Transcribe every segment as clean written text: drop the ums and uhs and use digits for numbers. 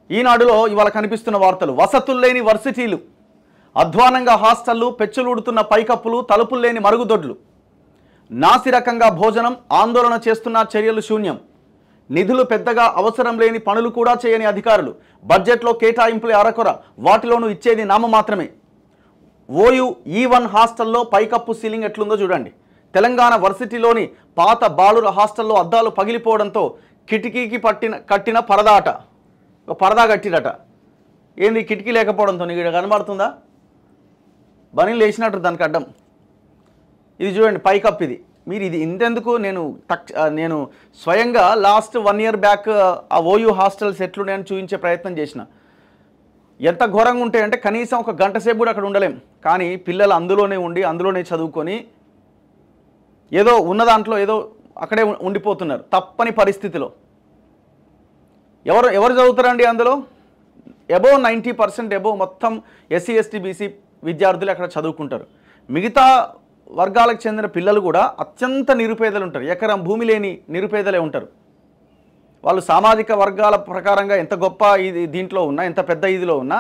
ఈనాడులో ఇవాళ కనిపిస్తున్న వార్తలు. వసతులు లేని వర్సిటీలు, అధ్వానంగా హాస్టళ్లు, పెచ్చులుడుతున్న పైకప్పులు, తలుపులు లేని మరుగుదొడ్లు, నాసిరకంగా భోజనం, ఆందోళన చేస్తున్న చర్యలు శూన్యం, నిధులు పెద్దగా అవసరం లేని పనులు కూడా చేయని అధికారులు, బడ్జెట్లో కేటాయింపులే అరకొర, వాటిలోనూ ఇచ్చేది నామ మాత్రమే. ఓయూ E1 హాస్టల్లో పైకప్పు సీలింగ్ ఎట్లుందో చూడండి. తెలంగాణ వర్సిటీలోని పాత బాలుర హాస్టల్లో అద్దాలు పగిలిపోవడంతో కిటికీకి కట్టిన పరదాట, ఒక పరదా కట్టిరట. ఏంది కిటికీ లేకపోవడంతో నీకు కనబడుతుందా? బనీలు వేసినట్టు దానికి అడ్డం. ఇది చూడండి పైకప్పు. ఇది మీరు ఇది ఇంతెందుకు నేను స్వయంగా లాస్ట్ 1 year బ్యాక్ ఆ ఓయూ హాస్టల్స్ ఎట్లున్నాయని చూపించే ప్రయత్నం చేసిన. ఎంత ఘోరంగా ఉంటాయంటే కనీసం ఒక గంట సేపు కూడా అక్కడ ఉండలేం. కానీ పిల్లలు అందులోనే ఉండి అందులోనే చదువుకొని ఏదో ఉన్న దాంట్లో ఏదో అక్కడే ఉండిపోతున్నారు తప్పని పరిస్థితిలో. ఎవరు చదువుతారండి అందులో? అబోవ్ 90% అబోవ్ మొత్తం SC ST BC విద్యార్థులు అక్కడ చదువుకుంటారు. మిగతా వర్గాలకు చెందిన పిల్లలు కూడా అత్యంత నిరుపేదలు ఉంటారు. ఎకరం భూమి లేని నిరుపేదలే ఉంటారు. వాళ్ళు సామాజిక వర్గాల ప్రకారంగా ఎంత గొప్ప ఇది దీంట్లో ఉన్నా, ఎంత పెద్ద ఇదిలో ఉన్నా,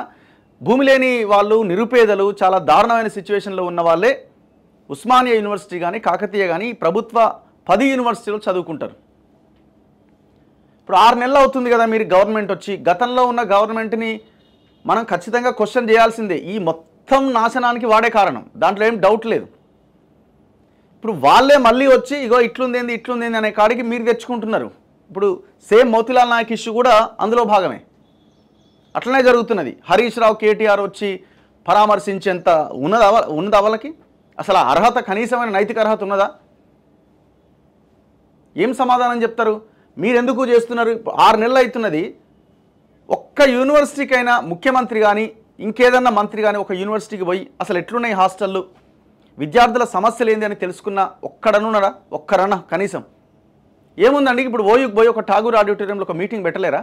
భూమి లేని వాళ్ళు నిరుపేదలు చాలా దారుణమైన సిచ్యువేషన్లో ఉన్న వాళ్ళే ఉస్మానియా యూనివర్సిటీ కానీ కాకతీయ కానీ ప్రభుత్వ 10 యూనివర్సిటీలు చదువుకుంటారు. ఇప్పుడు 6 నెలలు అవుతుంది కదా మీరు గవర్నమెంట్ వచ్చి. గతంలో ఉన్న గవర్నమెంట్ని మనం ఖచ్చితంగా క్వశ్చన్ చేయాల్సిందే. ఈ మొత్తం నాశనానికి వాడే కారణం, దాంట్లో ఏం డౌట్ లేదు. ఇప్పుడు వాళ్ళే మళ్ళీ వచ్చి ఇగో ఇట్లుందేంది అనే కాడికి మీరు తెచ్చుకుంటున్నారు. ఇప్పుడు సేమ్ మోతిలాల్ నాయక్ ఇష్యూ కూడా అందులో భాగమే. అట్లనే జరుగుతున్నది. హరీష్ రావు KTR వచ్చి పరామర్శించేంత ఉన్నదా వాళ్ళకి? అసలు అర్హత, కనీసమైన నైతిక అర్హత ఉన్నదా? ఏం సమాధానం చెప్తారు? మీరెందుకు చేస్తున్నారు? 6 నెలలు అవుతున్నది. ఒక్క యూనివర్సిటీకైనా ముఖ్యమంత్రి కానీ ఇంకేదన్నా మంత్రి కానీ ఒక యూనివర్సిటీకి పోయి అసలు ఎట్లున్నాయి హాస్టళ్ళు, విద్యార్థుల సమస్యలు ఏంది అని తెలుసుకున్న ఒక్కడనున్నారా? ఒక్కరన్నా కనీసం? ఏముందండి, ఇప్పుడు ఓయూకి పోయి ఒక ఠాగూర్ ఆడిటోరియంలో ఒక మీటింగ్ పెట్టలేరా?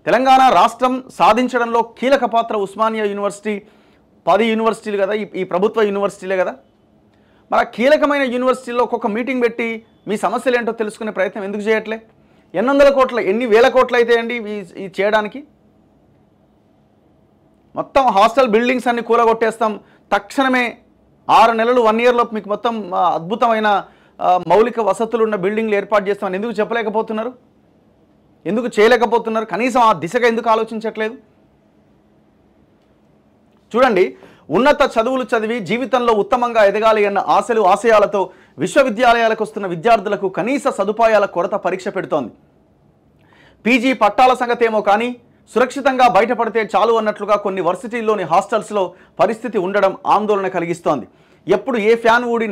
తెలంగాణ రాష్ట్రం సాధించడంలో కీలక పాత్ర ఉస్మానియా యూనివర్సిటీ, 10 యూనివర్సిటీలు కదా, ఈ ప్రభుత్వ యూనివర్సిటీలే కదా. మరి ఆ కీలకమైన యూనివర్సిటీలో ఒక్కొక్క మీటింగ్ పెట్టి మీ సమస్యలు ఏంటో తెలుసుకునే ప్రయత్నం ఎందుకు చేయట్లే? ఎన్ని వేల కోట్లు అయితే అండి ఈ చేయడానికి? మొత్తం హాస్టల్ బిల్డింగ్స్ అన్ని కూలగొట్టేస్తాం తక్షణమే, 6 నెలలు 1 year లోపు మీకు మొత్తం అద్భుతమైన మౌలిక వసతులు ఉన్న బిల్డింగ్లు ఏర్పాటు చేస్తామని ఎందుకు చెప్పలేకపోతున్నారు? ఎందుకు చేయలేకపోతున్నారు? కనీసం ఆ దిశగా ఎందుకు ఆలోచించట్లేదు? చూడండి, ఉన్నత చదువులు చదివి జీవితంలో ఉత్తమంగా ఎదగాలి అన్న ఆశలు ఆశయాలతో విశ్వవిద్యాలయాలకు వస్తున్న విద్యార్థులకు కనీస సదుపాయాల కొరత పరీక్ష పెడుతోంది. PG పట్టాల సంగతేమో కానీ సురక్షితంగా బయటపడితే చాలు అన్నట్లుగా కొన్ని వర్సిటీల్లోని హాస్టల్స్లో పరిస్థితి ఉండడం ఆందోళన కలిగిస్తోంది. ఎప్పుడు ఏ ఫ్యాన్ ఊడి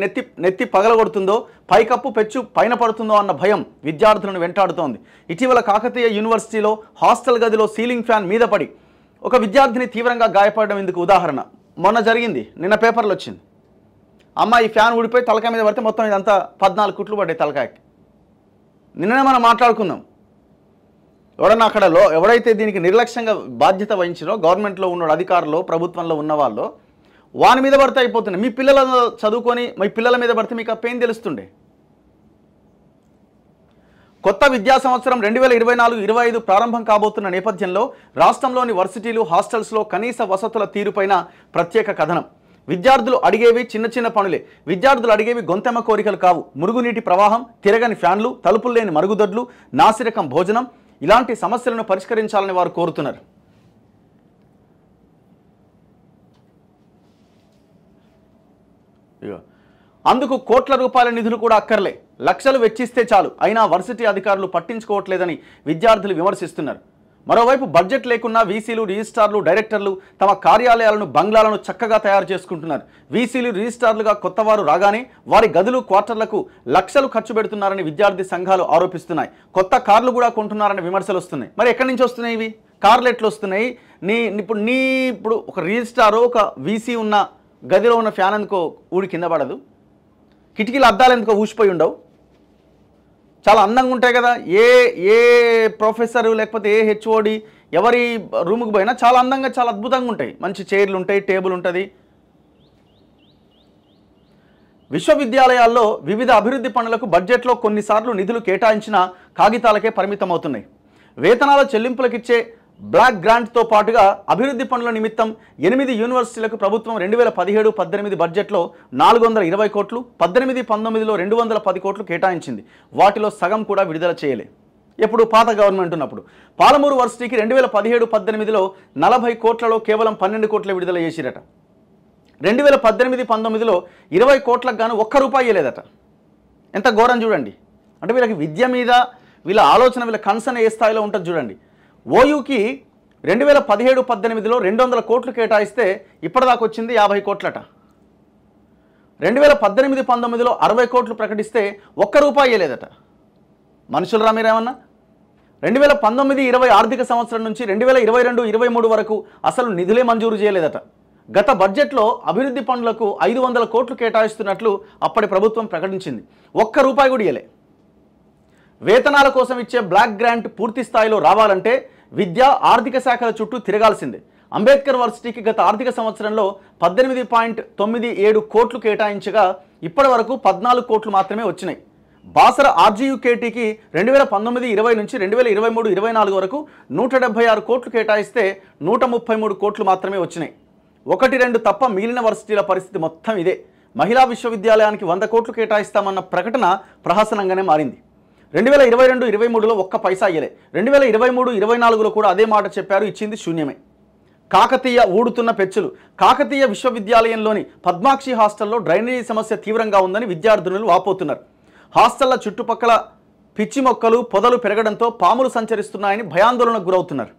నెత్తి పగలగొడుతుందో, పైకప్పు పెచ్చు పైన పడుతుందో అన్న భయం విద్యార్థులను వెంటాడుతోంది. ఇటీవల కాకతీయ యూనివర్సిటీలో హాస్టల్ గదిలో సీలింగ్ ఫ్యాన్ మీద పడి ఒక విద్యార్థిని తీవ్రంగా గాయపడడం ఇందుకు ఉదాహరణ. మొన్న జరిగింది, నిన్న పేపర్లో వచ్చింది. అమ్మాయి ఫ్యాన్ ఊడిపోయి తలకాయ మీద పడితే మొత్తం ఇదంతా 14 కుట్లు పడ్డాయి తలకాయకి. నిన్ననే మనం మాట్లాడుకుందాం. ఎవడన్నా అక్కడ ఎవడైతే దీనికి నిర్లక్ష్యంగా బాధ్యత వహించారో, గవర్నమెంట్లో ఉన్న అధికారులు, ప్రభుత్వంలో ఉన్న వాళ్ళు, వాని మీద పడితే అయిపోతున్నాయి. మీ పిల్లల చదువుకొని మీ పిల్లల మీద పడితే మీకు ఆ పెయిన్ తెలుస్తుండే. కొత్త విద్యా సంవత్సరం 2024-25 ప్రారంభం కాబోతున్న నేపథ్యంలో రాష్ట్రంలోని వర్సిటీలు, హాస్టల్స్లో కనీస వసతుల తీరుపైన ప్రత్యేక కథనం. విద్యార్థులు అడిగేవి చిన్న పనులే. విద్యార్థులు అడిగేవి గొంతెమ్మ కోరికలు కావు. మురుగునీటి ప్రవాహం, తిరగని ఫ్యాన్లు, తలుపులు లేని మరుగుదొడ్లు, నాసిరకం భోజనం, ఇలాంటి సమస్యలను పరిష్కరించాలని వారు కోరుతున్నారు. అందుకు కోట్ల రూపాయల నిధులు కూడా అక్కర్లే, లక్షలు వెచ్చిస్తే చాలు. అయినా వర్సిటీ అధికారులు పట్టించుకోవట్లేదని విద్యార్థులు విమర్శిస్తున్నారు. మరోవైపు బడ్జెట్ లేకున్నా వీసీలు, రిజిస్ట్రార్లు, డైరెక్టర్లు తమ కార్యాలయాలను, బంగ్లాలను చక్కగా తయారు చేసుకుంటున్నారు. వీసీలు, రిజిస్ట్రార్లుగా కొత్తవారు రాగానే వారి గదులు, క్వార్టర్లకు లక్షలు ఖర్చు పెడుతున్నారని విద్యార్థి సంఘాలు ఆరోపిస్తున్నాయి. కొత్త కార్లు కూడా కొంటున్నారని విమర్శలు వస్తున్నాయి. మరి ఎక్కడి నుంచి వస్తున్నాయి ఇవి కార్లు? ఎట్లు వస్తున్నాయి? ఇప్పుడు ఒక రిజిస్ట్రారు, ఒక వీసీ ఉన్న గదిలో ఉన్న ఫ్యాన్ ఎందుకో ఊడి కింద పడదు? కిటికీలు అద్దాలు ఎందుకో ఊసిపోయి ఉండవు? చాలా అందంగా ఉంటాయి కదా. ఏ ప్రొఫెసరు లేకపోతే ఏ HOD ఎవరి రూముకి పోయినా చాలా అందంగా, చాలా అద్భుతంగా ఉంటాయి. మంచి చైర్లు ఉంటాయి, టేబుల్ ఉంటుంది. విశ్వవిద్యాలయాల్లో వివిధ అభివృద్ధి పనులకు బడ్జెట్లో కొన్నిసార్లు నిధులు కేటాయించిన కాగితాలకే పరిమితం అవుతున్నాయి. వేతనాల చెల్లింపులకిచ్చే బ్లాక్ గ్రాంట్తో పాటుగా అభివృద్ధి పనుల నిమిత్తం 8 యూనివర్సిటీలకు ప్రభుత్వం 2017-18 బడ్జెట్లో 420 కోట్లు, 18-19లో 210 కోట్లు కేటాయించింది. వాటిలో సగం కూడా విడుదల చేయలే. ఎప్పుడు పాత గవర్నమెంట్ ఉన్నప్పుడు. పాలమూరు వర్సిటీకి 2017-18లో 40 కోట్లలో కేవలం 12 కోట్ల విడుదల చేసిరట. 2018-19లో 20 కోట్లకు గాను ₹1 ఇవ్వలేదట. ఎంత ఘోరం చూడండి. అంటే వీళ్ళకి విద్య మీద వీళ్ళ ఆలోచన, వీళ్ళ కన్సర్న్ ఏ స్థాయిలో ఉంటుంది చూడండి. ఓయూకి 2017-18లో 200 కోట్లు కేటాయిస్తే ఇప్పటిదాకా వచ్చింది 50 కోట్లట. 2018-19లో 60 కోట్లు ప్రకటిస్తే ₹1 ఇవ్వలేదట. మనుషులరా మీరేమన్నా? 2019-20 ఆర్థిక సంవత్సరం నుంచి 2022-23 వరకు అసలు నిధులే మంజూరు చేయలేదట. గత బడ్జెట్లో అభివృద్ధి పనులకు 500 కోట్లు కేటాయిస్తున్నట్లు అప్పటి ప్రభుత్వం ప్రకటించింది. ₹1 కూడా ఇవ్వలే. వేతనాల కోసం ఇచ్చే బ్లాక్ గ్రాంట్ పూర్తి స్థాయిలో రావాలంటే విద్యా ఆర్థిక శాఖల చుట్టూ తిరగాల్సిందే. అంబేద్కర్ వర్సిటీకి గత ఆర్థిక సంవత్సరంలో 18.97 కోట్లు కేటాయించగా ఇప్పటి వరకు 14 కోట్లు మాత్రమే వచ్చినాయి. బాసర ఆర్జీయూకేటీకి 2019-20 నుంచి 2023-24 వరకు 176 కోట్లు కేటాయిస్తే 133 కోట్లు మాత్రమే వచ్చినాయి. 1-2 తప్ప మిగిలిన వర్సిటీల పరిస్థితి మొత్తం ఇదే. మహిళా విశ్వవిద్యాలయానికి 100 కోట్లు కేటాయిస్తామన్న ప్రకటన ప్రహసనంగానే మారింది. 2022-23లో ₹1 ఇయ్యలే. 2023-24లో కూడా అదే మాట చెప్పారు, ఇచ్చింది శూన్యమే. కాకతీయ ఊడుతున్న పెచ్చులు. కాకతీయ విశ్వవిద్యాలయంలోని పద్మాక్షి హాస్టల్లో డ్రైనేజీ సమస్య తీవ్రంగా ఉందని విద్యార్థినులు వాపోతున్నారు. హాస్టళ్ల చుట్టుపక్కల పిచ్చి మొక్కలు, పొదలు పెరగడంతో పాములు సంచరిస్తున్నాయని భయాందోళనకు గురవుతున్నారు.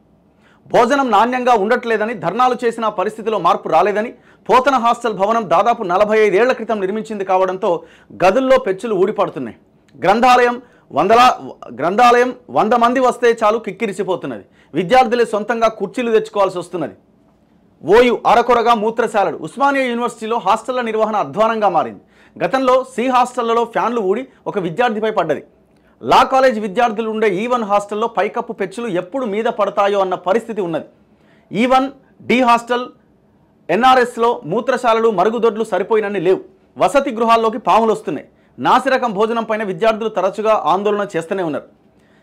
భోజనం నాణ్యంగా ఉండట్లేదని, ధర్నాలు చేసిన పరిస్థితిలో మార్పు రాలేదని, పోతన హాస్టల్ భవనం దాదాపు 45 ఏళ్ల క్రితం నిర్మించింది కావడంతో గదుల్లో పెచ్చులు ఊడిపడుతున్నాయి. గ్రంథాలయం 100 మంది వస్తే చాలు కిక్కిరిసిపోతున్నది. విద్యార్థులే సొంతంగా కుర్చీలు తెచ్చుకోవాల్సి వస్తున్నది. ఓయూ అరకొరగా మూత్రశాలలు. ఉస్మానియా యూనివర్సిటీలో హాస్టళ్ల నిర్వహణ అధ్వానంగా మారింది. గతంలో సి హాస్టళ్లలో ఫ్యాన్లు ఊడి ఒక విద్యార్థిపై పడ్డది. లా కాలేజ్ విద్యార్థులు ఉండే E1 హాస్టల్లో పైకప్పు పెచ్చులు ఎప్పుడు మీద పడతాయో అన్న పరిస్థితి ఉన్నది. E1, డి హాస్టల్, ఎన్ఆర్ఎస్లో మూత్రశాలలు, మరుగుదొడ్లు సరిపోయినన్ని లేవు. వసతి గృహాల్లోకి పాములు వస్తున్నాయి. నాసిరకం భోజనం పైన విద్యార్థులు తరచుగా ఆందోళన చేస్తూనే ఉన్నారు.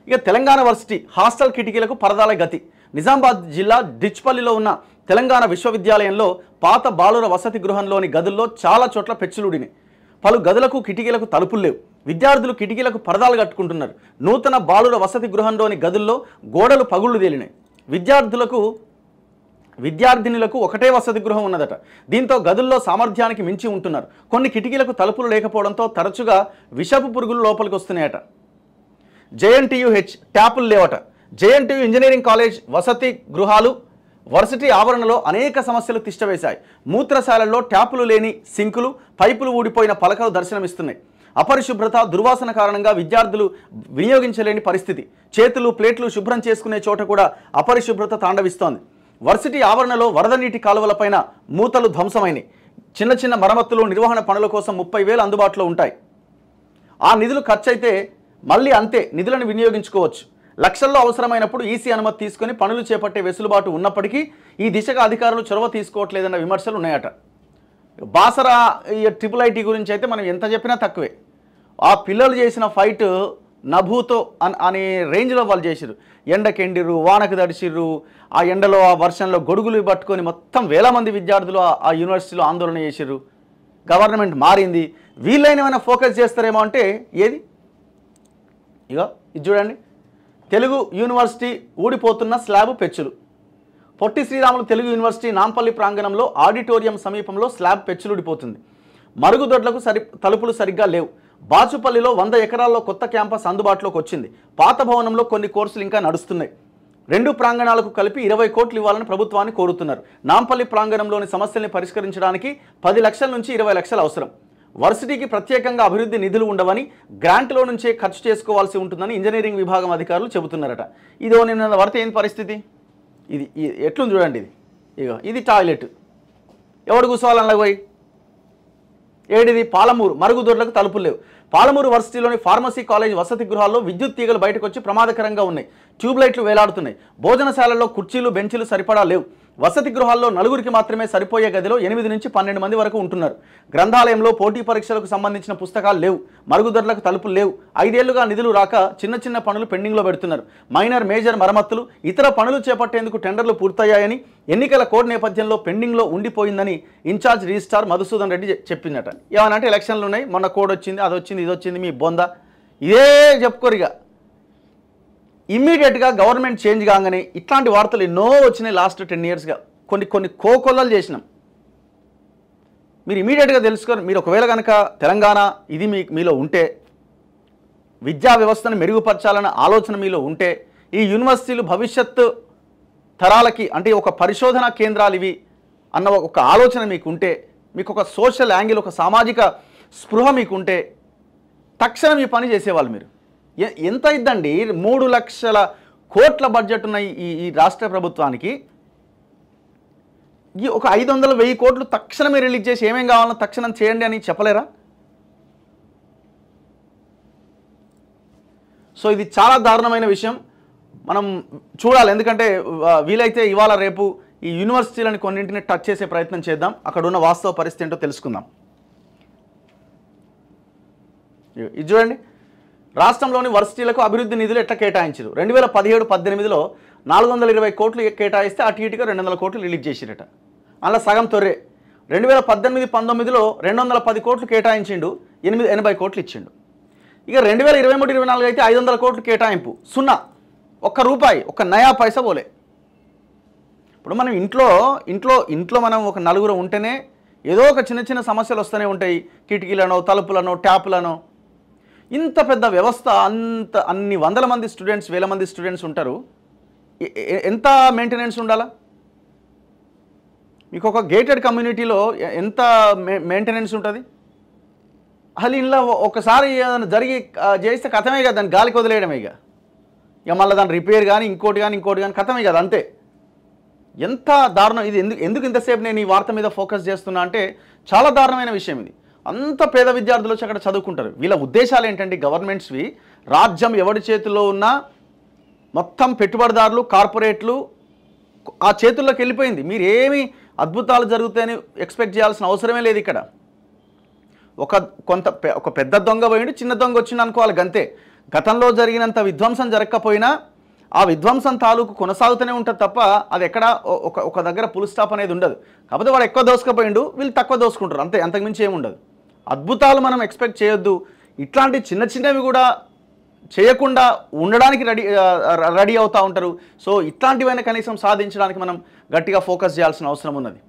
ఇక తెలంగాణ వర్సిటీ హాస్టల్ కిటికీలకు పరదాల గతి. నిజామాబాద్ జిల్లా డిచ్పల్లిలో ఉన్న తెలంగాణ విశ్వవిద్యాలయంలో పాత బాలుర వసతి గృహంలోని గదుల్లో చాలా చోట్ల పెచ్చులుడినాయి. పలు గదులకు కిటికీలకు తలుపులు లేవు. విద్యార్థులు కిటికీలకు పరదాలు కట్టుకుంటున్నారు. నూతన బాలుర వసతి గృహంలోని గదుల్లో గోడలు పగుళ్లు తేలినాయి. విద్యార్థినులకు ఒకటే వసతి గృహం ఉన్నదట. దీంతో గదుల్లో సామర్థ్యానికి మించి ఉంటున్నారు. కొన్ని కిటికీలకు తలుపులు లేకపోవడంతో తరచుగా విషపు పురుగులు లోపలికి వస్తున్నాయట. JNTUH ట్యాపులు లేవట. JNTU ఇంజనీరింగ్ కాలేజ్ వసతి గృహాలు వర్సిటీ ఆవరణలో అనేక సమస్యలు తిష్టవేశాయి. మూత్రశాలల్లో ట్యాపులు లేని సింకులు, పైపులు ఊడిపోయిన పలకలు దర్శనమిస్తున్నాయి. అపరిశుభ్రత, దుర్వాసన కారణంగా విద్యార్థులు వినియోగించలేని పరిస్థితి. చేతులు, ప్లేట్లు శుభ్రం చేసుకునే చోట కూడా అపరిశుభ్రత తాండవిస్తోంది. వర్సిటీ ఆవరణలో వరద నీటి కాలువలపైన మూతలు ధ్వంసమైనవి. చిన్న చిన్న మరమ్మతులు, నిర్వహణ పనుల కోసం 30,000 అందుబాటులో ఉంటాయి. ఆ నిధులు ఖర్చయితే మళ్ళీ అంతే నిధులను వినియోగించుకోవచ్చు. లక్షల్లో అవసరమైనప్పుడు ఈసీ అనుమతి తీసుకొని పనులు చేపట్టే వెసులుబాటు ఉన్నప్పటికీ ఈ దిశగా అధికారులు చొరవ తీసుకోవట్లేదన్న విమర్శలు ఉన్నాయట. బాసరా IIT గురించి అయితే మనం ఎంత చెప్పినా తక్కువే. ఆ పిల్లలు చేసిన ఫైట్ నభూతో అనే రేంజ్లో వాళ్ళు చేసిర్రు. ఎండకెండిర్రు, వానకు తడిసిర్రు. ఆ ఎండలో, ఆ వర్షంలో గొడుగులు పట్టుకొని మొత్తం వేల మంది విద్యార్థులు ఆ యూనివర్సిటీలో ఆందోళన చేసిర్రు. గవర్నమెంట్ మారింది, వీళ్ళైన ఏమైనా ఫోకస్ చేస్తారేమో అంటే ఏది? ఇక ఇది చూడండి. తెలుగు యూనివర్సిటీ ఊడిపోతున్న స్లాబ్ పెచ్చులు. పొట్టి శ్రీరాములు తెలుగు యూనివర్సిటీ నాంపల్లి ప్రాంగణంలో ఆడిటోరియం సమీపంలో స్లాబ్ పెచ్చులుడిపోతుంది. మరుగుదొడ్లకు తలుపులు సరిగ్గా లేవు. బాచుపల్లిలో 100 ఎకరాల్లో కొత్త క్యాంపస్ అందుబాటులోకి వచ్చింది. పాత భవనంలో కొన్ని కోర్సులు ఇంకా నడుస్తున్నాయి. 2 ప్రాంగణాలకు కలిపి 20 కోట్లు ఇవ్వాలని ప్రభుత్వాన్ని కోరుతున్నారు. నాంపల్లి ప్రాంగణంలోని సమస్యల్ని పరిష్కరించడానికి 10 లక్షల నుంచి 20 లక్షలు అవసరం. వర్సిటీకి ప్రత్యేకంగా అభివృద్ధి నిధులు ఉండవని, గ్రాంట్లో నుంచే ఖర్చు చేసుకోవాల్సి ఉంటుందని ఇంజనీరింగ్ విభాగం అధికారులు చెబుతున్నారట. ఇదో నిన్న వరద ఏంది పరిస్థితి? ఇది ఎట్లుంది చూడండి. ఇది టాయిలెట్. ఎవడు కూర్చోవాలన్నా పోయి? ఏడిది? పాలమూరు మరుగుదొడ్లకు తలుపులు లేవు. పాలమూరు వర్సిటీలోని ఫార్మసీ కాలేజ్ వసతి గృహాల్లో విద్యుత్ తీగలు బయటకు వచ్చి ప్రమాదకరంగా ఉన్నాయి. ట్యూబ్లైట్లు వేలాడుతున్నాయి. భోజనశాలల్లో కుర్చీలు, బెంచీలు సరిపడా లేవు. వసతి గృహాల్లో నలుగురికి మాత్రమే సరిపోయే గదిలో 8 నుంచి 12 మంది వరకు ఉంటున్నారు. గ్రంథాలయంలో పోటీ పరీక్షలకు సంబంధించిన పుస్తకాలు లేవు, మరుగుదొడ్లకు తలుపులు లేవు. 5 ఏళ్లుగా నిధులు రాక చిన్న చిన్న పనులు పెండింగ్లో పెడుతున్నారు. మైనర్ మేజర్ మరమ్మతులు ఇతర పనులు చేపట్టేందుకు టెండర్లు పూర్తయ్యాయని, ఎన్నికల కోడ్ నేపథ్యంలో పెండింగ్లో ఉండిపోయిందని ఇన్ఛార్జ్ రిజిస్ట్రార్ మధుసూదన్ రెడ్డి చెప్పినట. ఏమనంటే ఎలక్షన్లు ఉన్నాయి, మొన్న కోడ్ వచ్చింది, అది వచ్చింది, ఇది వచ్చింది, మీ బొంద ఇదే చెప్పుకోరిగా. ఇమ్మీడియట్గా గవర్నమెంట్ చేంజ్ కాగానే ఇట్లాంటి వార్తలు ఎన్నో వచ్చినాయి. లాస్ట్ 10 yearsగా కొన్ని కోకొల్లలు చేసినాం. మీరు ఇమీడియట్గా తెలుసుకొని, మీరు ఒకవేళ కనుక తెలంగాణ ఇది మీలో ఉంటే, విద్యా వ్యవస్థను మెరుగుపరచాలన్న ఆలోచన మీలో ఉంటే, ఈ యూనివర్సిటీలు భవిష్యత్తు తరాలకి అంటే ఒక పరిశోధనా కేంద్రాలు ఇవి అన్న ఒక ఆలోచన మీకు ఉంటే, మీకు ఒక సోషల్ యాంగిల్, ఒక సామాజిక స్పృహ మీకు ఉంటే, తక్షణం ఈ పని చేసేవాళ్ళు. మీరు ఎంత ఇద్దండి? 3 లక్షల కోట్ల బడ్జెట్ ఉన్న ఈ రాష్ట్ర ప్రభుత్వానికి ఈ ఒక 500-1000 కోట్లు తక్షణమే రిలీజ్ చేసి ఏమేం కావాలో తక్షణం చేయండి అని చెప్పలేరా? సో ఇది చాలా దారుణమైన విషయం. మనం చూడాలి. ఎందుకంటే వీలైతే ఇవాళ రేపు ఈ యూనివర్సిటీలను కొన్నింటిని టచ్ చేసే ప్రయత్నం చేద్దాం. అక్కడ ఉన్న వాస్తవ పరిస్థితి ఏంటో తెలుసుకుందాం. ఇది చూడండి, రాష్ట్రంలోని వర్సిటీలకు అభివృద్ధి నిధులు ఎట్లా కేటాయించారు. 2017-18లో 420 కోట్లు కేటాయిస్తే అటు ఇటుగా 200 కోట్లు రిలీజ్ చేసిరట. అలా సగం తొర్రే. 2018-19లో 210 కోట్లు కేటాయించిండు, 80 కోట్లు ఇచ్చిండు. ఇక 2023-24 అయితే 500 కోట్లు కేటాయింపు, 0 ఒక్క రూపాయి, ఒక్క నయా పైసా పోలే. ఇప్పుడు మనం ఇంట్లో మనం ఒక నలుగురు ఉంటేనే ఏదో ఒక చిన్న చిన్న సమస్యలు వస్తూనే ఉంటాయి. కిటికీలనో, తలుపులనో, ట్యాపులనో. ఇంత పెద్ద వ్యవస్థ, అన్ని వందల మంది స్టూడెంట్స్, వేల మంది స్టూడెంట్స్ ఉంటారు. ఎంత మెయింటెనెన్స్ ఉండాలా? మీకు ఒక గేటెడ్ కమ్యూనిటీలో ఎంత మెయింటెనెన్స్ ఉంటుంది? అసలు ఇలా ఒకసారి జరిగి చేస్తే కథమే కదా, దాన్ని గాలికి వదిలేయడమే. ఇక మళ్ళీ దాని రిపేర్ కానీ ఇంకోటి కానీ కథమే కదా, అంతే. ఎంత దారుణం ఇది! ఎందుకు ఇంతసేపు నేను ఈ వార్త మీద ఫోకస్ చేస్తున్నా అంటే, చాలా దారుణమైన విషయం ఇది. అంత పేద విద్యార్థులు వచ్చి అక్కడ చదువుకుంటారు. వీళ్ళ ఉద్దేశాలు ఏంటంటే, గవర్నమెంట్స్వి రాజ్యం ఎవరి చేతుల్లో ఉన్నా మొత్తం పెట్టుబడిదారులు, కార్పొరేట్లు ఆ చేతుల్లోకి వెళ్ళిపోయింది. మీరు ఏమి అద్భుతాలు జరుగుతాయని ఎక్స్పెక్ట్ చేయాల్సిన అవసరమే లేదు. ఇక్కడ ఒక పెద్ద దొంగ పోయిండు, చిన్న దొంగ వచ్చింది అనుకోవాలి గంతే. గతంలో జరిగినంత విధ్వంసం జరగకపోయినా ఆ విధ్వంసం తాలూకు కొనసాగుతూనే ఉంటుంది తప్ప అది ఎక్కడ ఒక దగ్గర పుల్ స్టాప్ అనేది ఉండదు. కాకపోతే వాడు ఎక్కువ దోసుకపోయిండు, వీళ్ళు తక్కువ దోసుకుంటారు, అంతే. అంతకుమించి ఏమి ఉండదు. అద్భుతాలు మనం ఎక్స్పెక్ట్ చేయొద్దు. ఇట్లాంటి చిన్నవి కూడా చేయకుండా ఉండడానికి రెడీ అవుతూ ఉంటారు. సో ఇట్లాంటివైనా కనీసం సాధించడానికి మనం గట్టిగా ఫోకస్ చేయాల్సిన అవసరం ఉన్నది.